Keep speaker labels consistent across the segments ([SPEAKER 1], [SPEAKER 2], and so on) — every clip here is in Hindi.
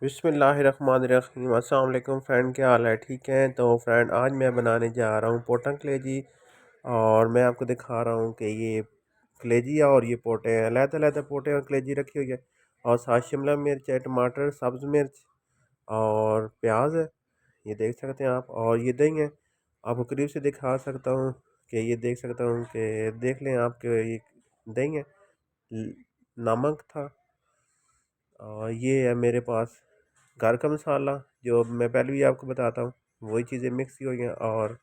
[SPEAKER 1] बिस्मिल्लाहिर्रहमानिर्रहीम। अस्सलाम वालेकुम फ्रेंड, क्या हाल है? ठीक है। तो फ्रेंड, आज मैं बनाने जा रहा हूँ पोटन कलेजी। और मैं आपको दिखा रहा हूँ कि ये कलेजी और ये पोटे हैं, लहते लहते पोटे और कलेजी रखी हुई है। और साथ शिमला मिर्च है, टमाटर, सब्ज़ मिर्च और प्याज है, ये देख सकते हैं आप। और ये दही है, आपको करीब से दिखा सकता हूँ कि ये देख सकता हूँ कि देख लें आप कि ये दही है। ल- नमक था। और ये है मेरे पास घर का मसाला, जो मैं पहले भी आपको बताता हूँ, वही चीज़ें मिक्स की हुई हैं। और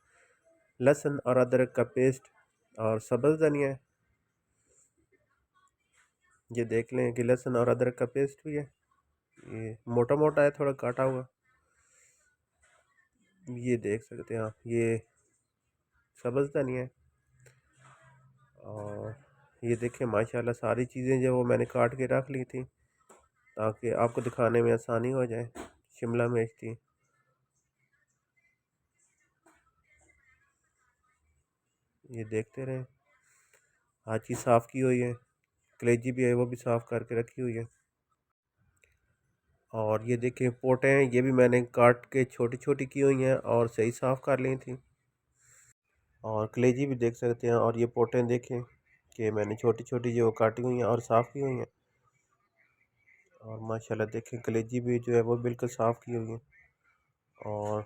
[SPEAKER 1] लहसुन और अदरक का पेस्ट और सब्ज़ धनिया है। ये देख लें कि लहसुन और अदरक का पेस्ट भी है। ये मोटा मोटा है, थोड़ा काटा हुआ। ये देख सकते हैं आप, ये सब्ज़ धनिया है। और ये देखिए माशाल्लाह, सारी चीज़ें जो वो मैंने काट के रख ली थी ताकि आपको दिखाने में आसानी हो जाए। शिमला मिर्च थी। ये देखते रहें, हर चीज़ साफ़ की हुई है। कलेजी भी है, वो भी साफ़ करके रखी हुई है। और ये देखिए पोटें हैं, ये भी मैंने काट के छोटी छोटी की हुई हैं और सही साफ़ कर ली थी। और कलेजी भी देख सकते हैं। और ये पोटें देखें कि मैंने छोटी छोटी जो काटी हुई हैं और साफ़ की हुई हैं। और माशाल्लाह देखें, कलेजी भी जो है वो बिल्कुल साफ़ की हुई है। और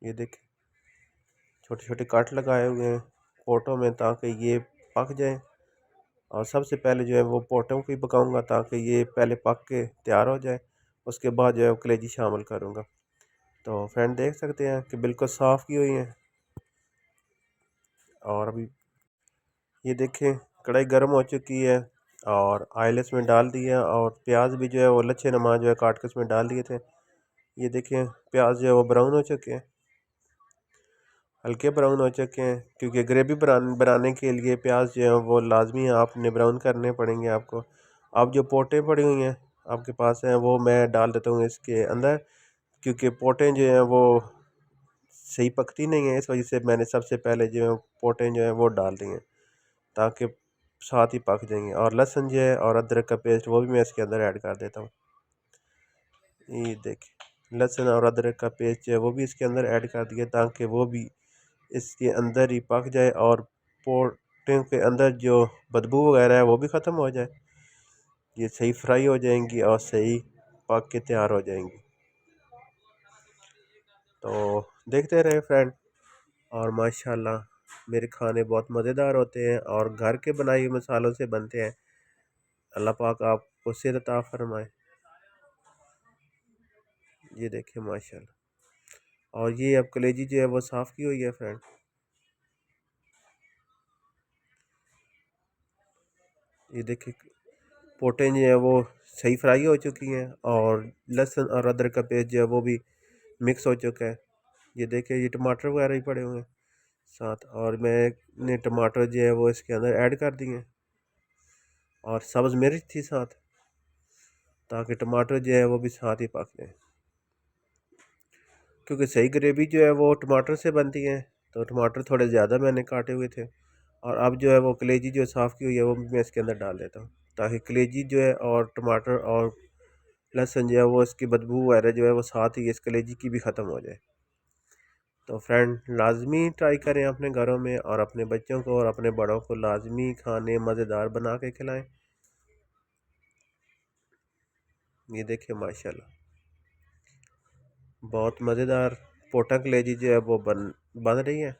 [SPEAKER 1] ये देखें, छोटे छोटे कट लगाए हुए हैं पोटों में ताकि ये पक जाए। और सबसे पहले जो है वो पोटों को ही पकाऊंगा ताकि ये पहले पक के तैयार हो जाए। उसके बाद जो है वो कलेजी शामिल करूँगा। तो फ्रेंड देख सकते हैं कि बिल्कुल साफ़ की हुई है। और अभी ये देखें, कढ़ाई गर्म हो चुकी है और ऑयल इसमें डाल दिया। और प्याज भी जो है वो लच्छे नमा जो है काट के इसमें डाल दिए थे। ये देखें, प्याज जो है वो ब्राउन हो चुके हैं, हल्के ब्राउन हो चुके हैं, क्योंकि ग्रेवी बनाने के लिए प्याज जो है वो लाजमी आपने ब्राउन करने पड़ेंगे आपको। अब जो पोटें पड़ी हुई हैं आपके पास हैं, वो मैं डाल देता हूँ इसके अंदर, क्योंकि पोटें जो हैं वो सही पकती नहीं है। इस वजह से मैंने सबसे पहले जो है पोटें जो है वो डाल दी हैं ताकि साथ ही पक जाएंगे। और लहसुन जो है और अदरक का पेस्ट वो भी मैं इसके अंदर ऐड कर देता हूँ। ये देखिए, लहसुन और अदरक का पेस्ट जो है वो भी इसके अंदर ऐड कर दिया ताकि वो भी इसके अंदर ही पक जाए और पोटों के अंदर जो बदबू वगैरह है वो भी ख़त्म हो जाए। ये सही फ्राई हो जाएंगी और सही पक के तैयार हो जाएंगी। तो देखते रहे फ्रेंड। और माशाल्लाह मेरे खाने बहुत मज़ेदार होते हैं और घर के बनाए हुए मसालों से बनते हैं। अल्लाह पाक आपको सेहत अता फरमाए। ये देखिए माशाल्लाह। और ये अब कलेजी जो है वो साफ़ की हुई है फ्रेंड। ये देखिए, पोटें जो है वो सही फ्राई हो चुकी हैं और लहसुन और अदरक का पेस्ट जो है वो भी मिक्स हो चुका है। ये देखिए, ये टमाटर वगैरह ही पड़े हुए हैं साथ। और मैंने टमाटर जो है वो इसके अंदर ऐड कर दिए। और सब्ज़ मिर्च थी साथ, ताकि टमाटर जो है वो भी साथ ही पक जाए, क्योंकि सही ग्रेवी जो है वो टमाटर से बनती है। तो टमाटर थोड़े ज़्यादा मैंने काटे हुए थे। और अब जो है वो कलेजी जो साफ़ की हुई है वो भी मैं इसके अंदर डाल देता हूँ, ताकि कलेजी जो है और टमाटर और लहसुन जो है वो इसकी बदबू वगैरह जो है वो साथ ही इस कलेजी की भी ख़त्म हो जाए। तो फ्रेंड लाजमी ट्राई करें अपने घरों में, और अपने बच्चों को और अपने बड़ों को लाजमी खाने मज़ेदार बना के खिलाएं। ये देखिए माशाल्लाह, बहुत मज़ेदार पोटा कलेजी जो है वो बन रही है।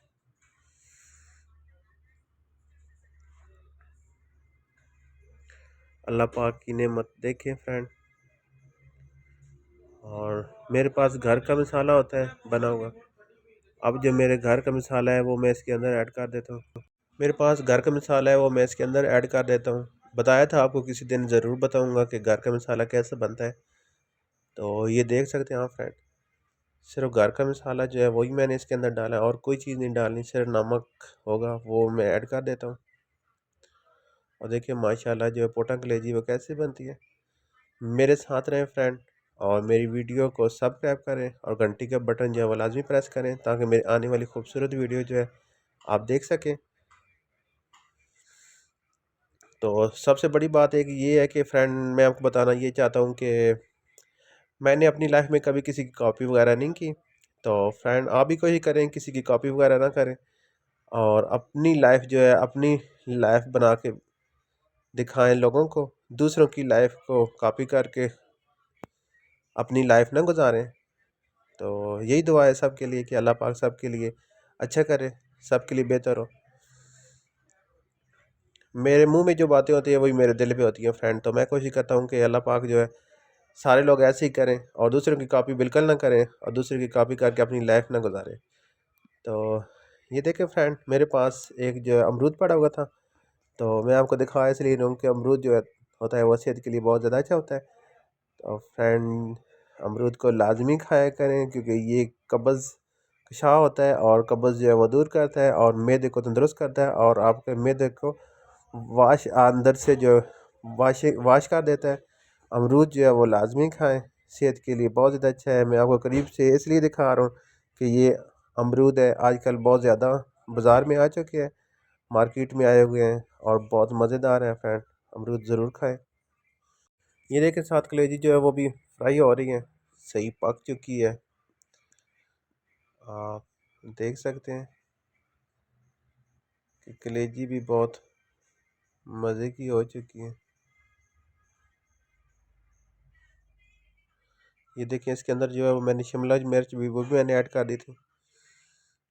[SPEAKER 1] अल्लाह पाक की नेमत देखें फ्रेंड। और मेरे पास घर का मसाला होता है बना हुआ। अब जो मेरे घर का मसाला है वो मैं इसके अंदर ऐड कर देता हूँ। मेरे पास घर का मसाला है वो मैं इसके अंदर ऐड कर देता हूँ। बताया था आपको, किसी दिन ज़रूर बताऊँगा कि घर का मसाला कैसे बनता है। तो ये देख सकते हैं आप फ्रेंड, सिर्फ घर का मसाला जो है वही मैंने इसके अंदर डाला है और कोई चीज़ नहीं डालनी, सिर्फ नमक होगा वो मैं ऐड कर देता हूँ। और देखिए माशाल्लाह जो है पोटा कलेजी वो कैसे बनती है। मेरे साथ रहें फ्रेंड, और मेरी वीडियो को सब्सक्राइब करें और घंटी का बटन जो है वो लाजमी प्रेस करें ताकि मेरी आने वाली खूबसूरत वीडियो जो है आप देख सकें। तो सबसे बड़ी बात एक ये है कि फ्रेंड, मैं आपको बताना ये चाहता हूँ कि मैंने अपनी लाइफ में कभी किसी की कॉपी वगैरह नहीं की। तो फ्रेंड आप भी कोशिश करें किसी की कॉपी वगैरह ना करें, और अपनी लाइफ जो है अपनी लाइफ बना के दिखाएं लोगों को। दूसरों की लाइफ को कॉपी करके अपनी लाइफ ना गुजारें। तो यही दुआ है सबके लिए कि अल्लाह पाक सबके लिए अच्छा करे, सबके लिए बेहतर हो। मेरे मुंह में जो बातें होती है वही मेरे दिल पे होती है फ्रेंड। तो मैं कोशिश करता हूँ कि अल्लाह पाक जो है सारे लोग ऐसे ही करें और दूसरों की कॉपी बिल्कुल ना करें और दूसरों की कॉपी करके अपनी लाइफ ना गुजारें। तो ये देखें फ्रेंड, मेरे पास एक जो है अमरूद पड़ा हुआ था। तो मैं आपको दिखाया इसलिए रहा हूँ कि अमरूद जो है होता है वो सेहत के लिए बहुत ज़्यादा अच्छा होता है। तो फ्रेंड अमरूद को लाजमी खाया करें क्योंकि ये कब्ज़ कशा होता है और कब्ज़ जो है वो दूर करता है और मैदे को तंदुरुस्त करता है और आपके मैदे को वाश अंदर से जो वाश कर देता है। अमरूद जो है वो लाजमी खाएं, सेहत के लिए बहुत ज़्यादा अच्छा है। मैं आपको करीब से इसलिए दिखा रहा हूँ कि ये अमरूद है आजकल बहुत ज़्यादा बाज़ार में आ चुके हैं, मार्केट में आए हुए हैं और बहुत मज़ेदार है फ्रेंड। अमरूद ज़रूर खाएं। ये देखें साथ कलेजी जो है वो भी फ्राई हो रही है, सही पक चुकी है। आप देख सकते हैं कि कलेजी भी बहुत मज़े की हो चुकी है। ये देखिए इसके अंदर जो है वो मैंने शिमला मिर्च भी वो भी मैंने ऐड कर दी थी।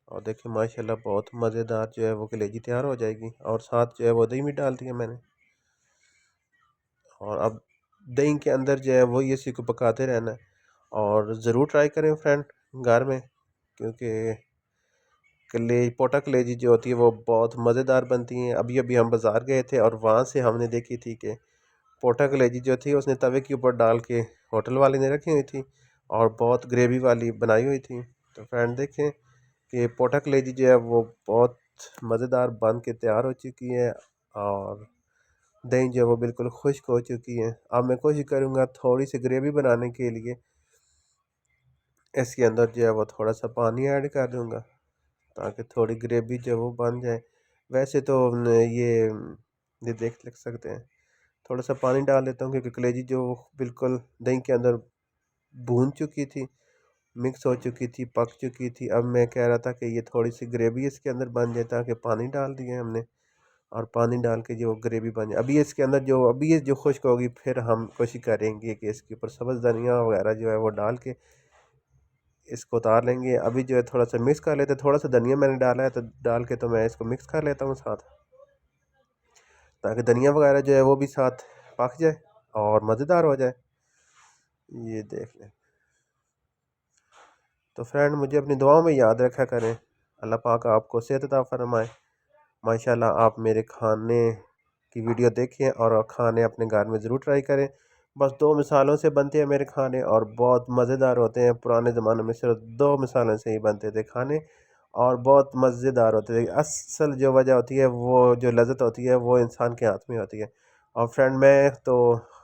[SPEAKER 1] और देखिए माशाल्लाह बहुत मज़ेदार जो है वो कलेजी तैयार हो जाएगी और साथ जो है वो दही भी डाल दी है मैंने। और अब दही के अंदर जो है वो ये इसी को पकाते रहना है। और ज़रूर ट्राई करें फ्रेंड घर में, क्योंकि पोटा कलेजी जो होती है वो बहुत मज़ेदार बनती हैं। अभी अभी हम बाज़ार गए थे और वहाँ से हमने देखी थी कि पोटा कलेजी जो थी उसने तवे के ऊपर डाल के होटल वाले ने रखी हुई थी और बहुत ग्रेवी वाली बनाई हुई थी। तो फ्रेंड देखें कि पोटा कलेजी जो है वो बहुत मज़ेदार बन के तैयार हो चुकी है और दही जो है वो बिल्कुल खुश्क हो चुकी है। अब मैं कोशिश करूँगा थोड़ी सी ग्रेवी बनाने के लिए इसके अंदर जो है वो थोड़ा सा पानी ऐड कर दूँगा ताकि थोड़ी ग्रेवी जो है वो बन जाए। वैसे तो ये देख लिख सकते हैं, थोड़ा सा पानी डाल देता हूँ क्योंकि कलेजी जो बिल्कुल दही के अंदर भून चुकी थी, मिक्स हो चुकी थी, पक चुकी थी। अब मैं कह रहा था कि ये थोड़ी सी ग्रेवी इसके अंदर बन जाए, ताकि पानी डाल दिए हमने और पानी डाल के जो ग्रेवी बन जाए। अभी इसके अंदर जो अभी ये जो खुश्क होगी फिर हम कोशिश करेंगे कि इसके ऊपर सब्ज़ धनिया वगैरह जो है वो डाल के इसको उतार लेंगे। अभी जो है थोड़ा सा मिक्स कर लेते हैं, थोड़ा सा धनिया मैंने डाला है तो डाल के तो मैं इसको मिक्स कर लेता हूँ साथ, ताकि धनिया वगैरह जो है वो भी साथ पक जाए और मज़ेदार हो जाए। ये देख लें। तो फ्रेंड मुझे अपनी दुआओं में याद रखा करें। अल्लाह पाक आपको सेहत अता फरमाए। माशाल्लाह आप मेरे खाने की वीडियो देखें और खाने अपने घर में ज़रूर ट्राई करें। बस दो मिसालों से बनते हैं मेरे खाने और बहुत मज़ेदार होते हैं। पुराने ज़माने में सिर्फ दो मिसालों से ही बनते थे खाने और बहुत मज़ेदार होते थे। असल जो वजह होती है वो जो लज़्ज़त होती है वो इंसान के हाथ में होती है। और फ्रेंड मैं तो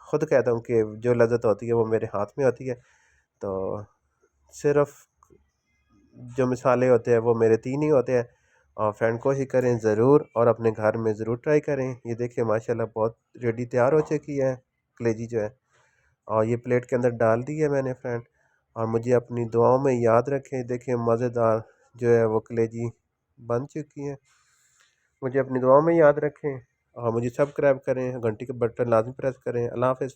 [SPEAKER 1] ख़ुद कहता हूँ कि जो लज़्ज़त होती है वो मेरे हाथ में होती है। तो सिर्फ जो मिसाले होते हैं वो मेरे तीन ही होते हैं। और फ्रेंड कोशिश करें ज़रूर और अपने घर में ज़रूर ट्राई करें। ये देखिए माशाल्लाह बहुत रेडी तैयार हो चुकी है कलेजी जो है, और ये प्लेट के अंदर डाल दी है मैंने फ्रेंड। और मुझे अपनी दुआओं में याद रखें। देखिए मज़ेदार जो है वो कलेजी बन चुकी है। मुझे अपनी दुआओं में याद रखें और मुझे सब्सक्राइब करें, घंटी के बटन लाजमी प्रेस करें। अल्लाह हाफ़िज़।